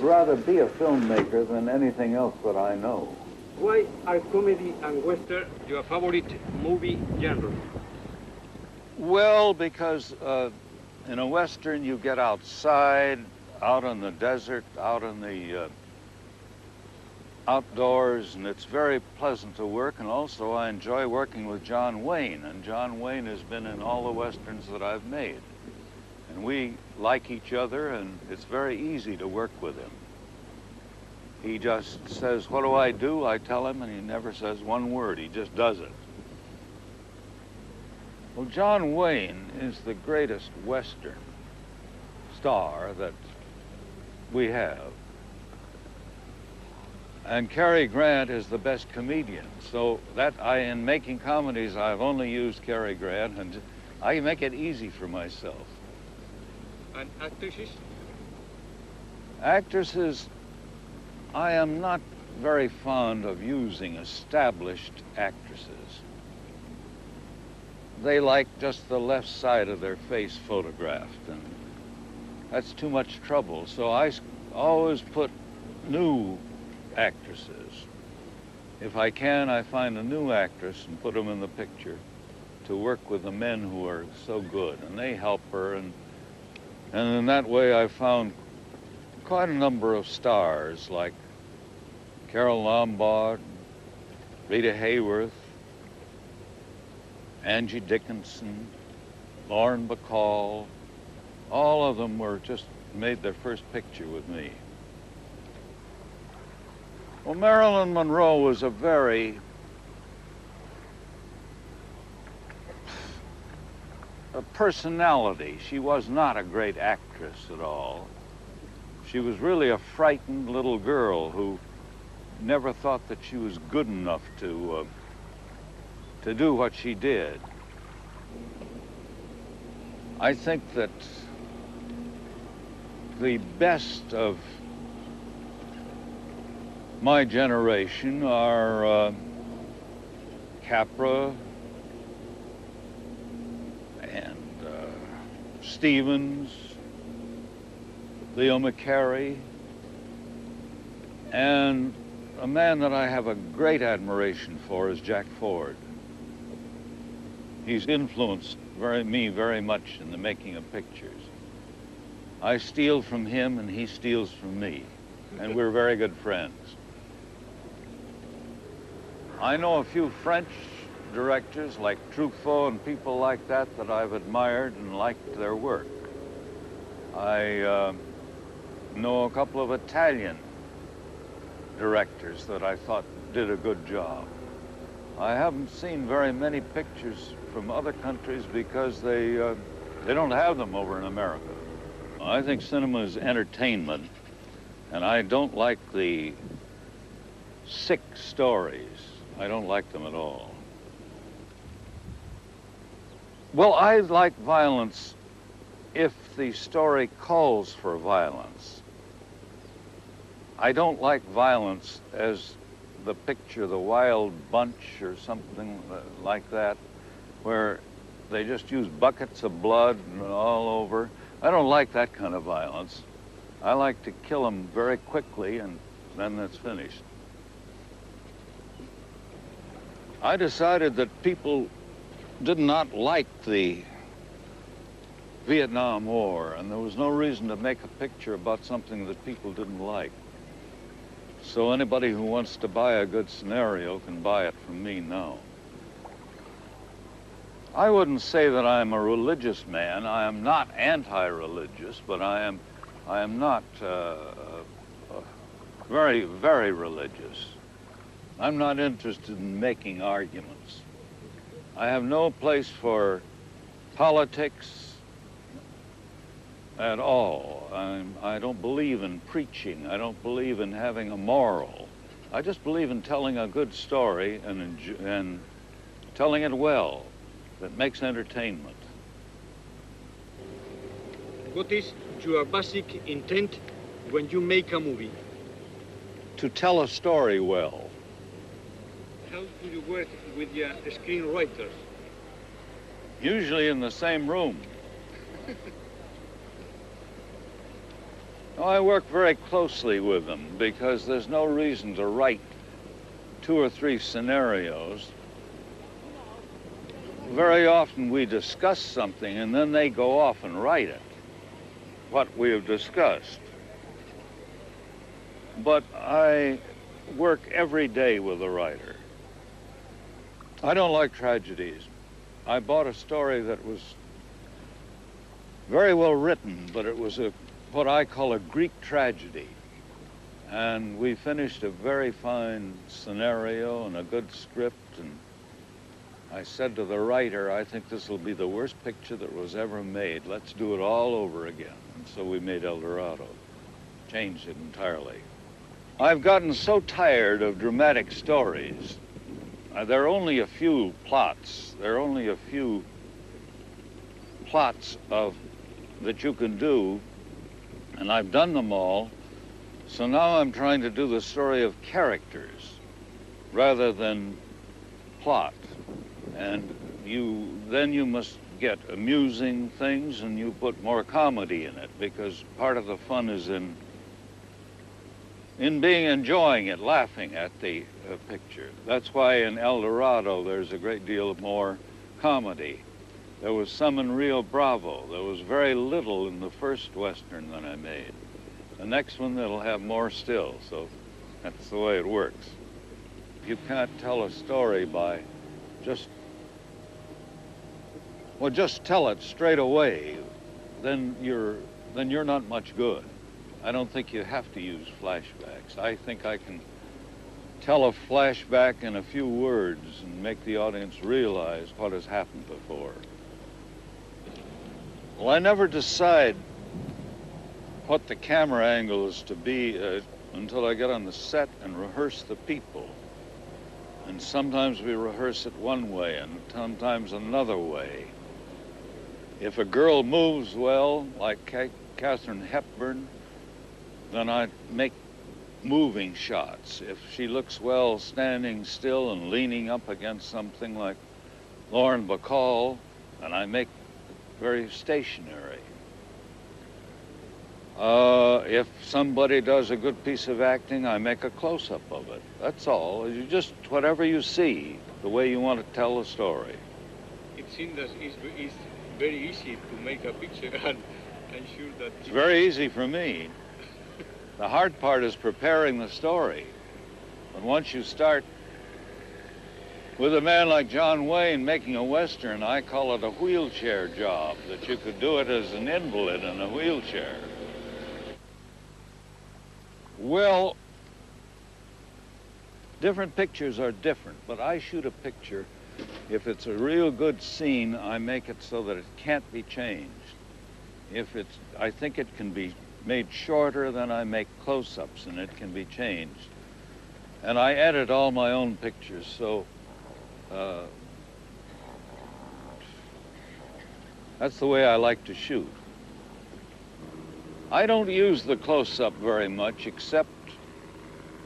would rather be a filmmaker than anything else that I know. Why are comedy and western your favorite movie genre? Well, because in a western you get outside, out in the desert, out in the outdoors, and it's very pleasant to work. And also I enjoy working with John Wayne, and John Wayne has been in all the westerns that I've made. And we like each other, and it's very easy to work with him. He just says, "What do I do?" I tell him, and he never says one word. He just does it. Well, John Wayne is the greatest western star that we have. And Cary Grant is the best comedian. So that in making comedies, I've only used Cary Grant, and I make it easy for myself. And actresses? Actresses, I am not very fond of using established actresses. They like just the left side of their face photographed, and that's too much trouble. So I always put new actresses. If I can, I find a new actress and put them in the picture to work with the men who are so good, and they help her, and in that way I found quite a number of stars like Carole Lombard, Rita Hayworth, Angie Dickinson, Lauren Bacall. All of them were just made their first picture with me. Well, Marilyn Monroe was a personality. She was not a great actress at all. She was really a frightened little girl who never thought that she was good enough to do what she did. I think that the best of my generation are Capra and Stevens, Leo McCarey, and a man that I have a great admiration for is Jack Ford. He's influenced me very much in the making of pictures. I steal from him and he steals from me, and we're very good friends. I know a few French directors like Truffaut and people like that I've admired and liked their work. I know a couple of Italian directors that I thought did a good job. I haven't seen very many pictures from other countries because they don't have them over in America. I think cinema is entertainment, and I don't like the sick stories. I don't like them at all. Well, I like violence if the story calls for violence. I don't like violence as the picture, The Wild Bunch or something like that, where they just use buckets of blood all over. I don't like that kind of violence. I like to kill them very quickly, and then it's finished. I decided that people did not like the Vietnam War, and there was no reason to make a picture about something that people didn't like. So anybody who wants to buy a good scenario can buy it from me now. I wouldn't say that I'm a religious man. I am not anti-religious, but I am not very, very religious. I'm not interested in making arguments. I have no place for politics at all. I don't believe in preaching. I don't believe in having a moral. I just believe in telling a good story and telling it well. That makes entertainment. What is your basic intent when you make a movie? To tell a story well. How do you work with your screenwriters? Usually in the same room. Oh, I work very closely with them because there's no reason to write 2 or 3 scenarios. Very often we discuss something and then they go off and write it, what we have discussed. But I work every day with a writer. I don't like tragedies. I bought a story that was very well written, but it was what I call a Greek tragedy. And we finished a very fine scenario and a good script, and I said to the writer, I think this will be the worst picture that was ever made. Let's do it all over again. And so we made El Dorado, changed it entirely. I've gotten so tired of dramatic stories. There are only a few plots. There are only a few plots that you can do, and I've done them all. So now I'm trying to do the story of characters rather than plot. And then you must get amusing things and you put more comedy in it, because part of the fun is in enjoying it, laughing at the picture. That's why in El Dorado there's a great deal more comedy. There was some in Rio Bravo. There was very little in the first Western that I made. The next one, it'll have more still, so that's the way it works. You can't tell a story by just tell it straight away, then you're not much good. I don't think you have to use flashbacks. I think I can tell a flashback in a few words and make the audience realize what has happened before. Well, I never decide what the camera angle is to be until I get on the set and rehearse the people. And sometimes we rehearse it one way and sometimes another way. If a girl moves well, like Katharine Hepburn, then I make moving shots. If she looks well standing still and leaning up against something like Lauren Bacall, then I make very stationary. If somebody does a good piece of acting, I make a close-up of it. That's all. You just, whatever you see, the way you want to tell a story. It seems that it's very easy to make a picture, and I'm sure that... It's very easy for me. The hard part is preparing the story. But once you start with a man like John Wayne making a Western, I call it a wheelchair job, that you could do it as an invalid in a wheelchair. Well, different pictures are different, but I shoot a picture. If it's a real good scene, I make it so that it can't be changed. If I think it can be made shorter, then I make close-ups and it can be changed. And I edit all my own pictures, so that's the way I like to shoot. I don't use the close-up very much except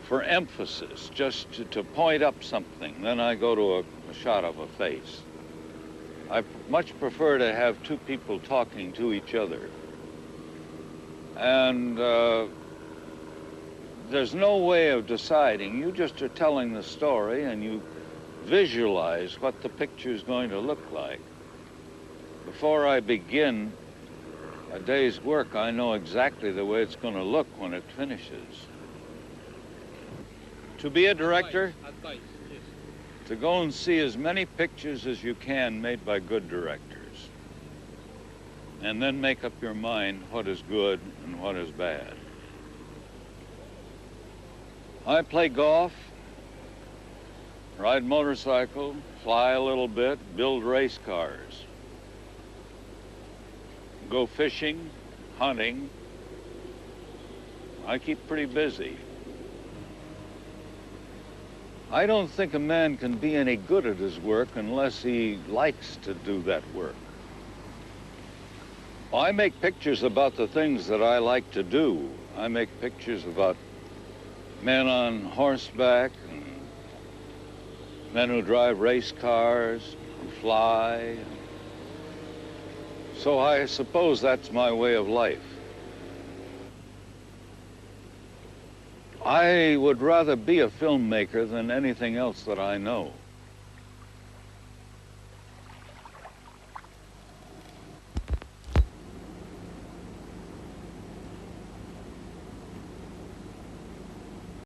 for emphasis, just to point up something. Then I go to a shot of a face. I much prefer to have two people talking to each other. And there's no way of deciding. You just are telling the story and you visualize what the picture is going to look like. Before I begin a day's work, I know exactly the way it's going to look when it finishes. To be a director, Advice, yes. to go and see as many pictures as you can made by good directors, and then make up your mind what is good and what is bad. I play golf, ride motorcycle, fly a little bit, build race cars, go fishing, hunting. I keep pretty busy. I don't think a man can be any good at his work unless he likes to do that work. I make pictures about the things that I like to do. I make pictures about men on horseback, and men who drive race cars, who fly. So I suppose that's my way of life. I would rather be a filmmaker than anything else that I know.